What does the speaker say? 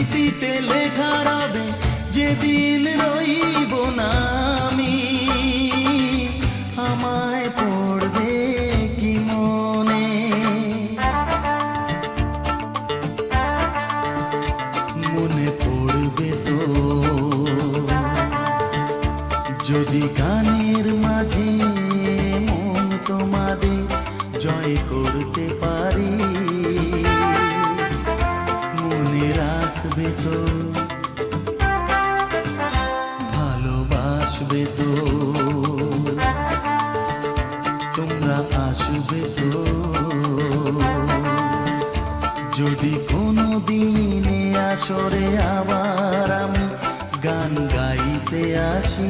স্মৃতিতে লেখা রবে যেদিন রইব না আমি। আমায় পড়বে কি মনে, মনে পড়বে তো যদি গানের মাঝে মন তোমাদের জয় করতে পারি। মনে রাখবে তো, ভালোবাসবে তো, তোমরা আসবে তো। যদি কোনো দিনে আসরে আবার আমি গান গাইতে আসি।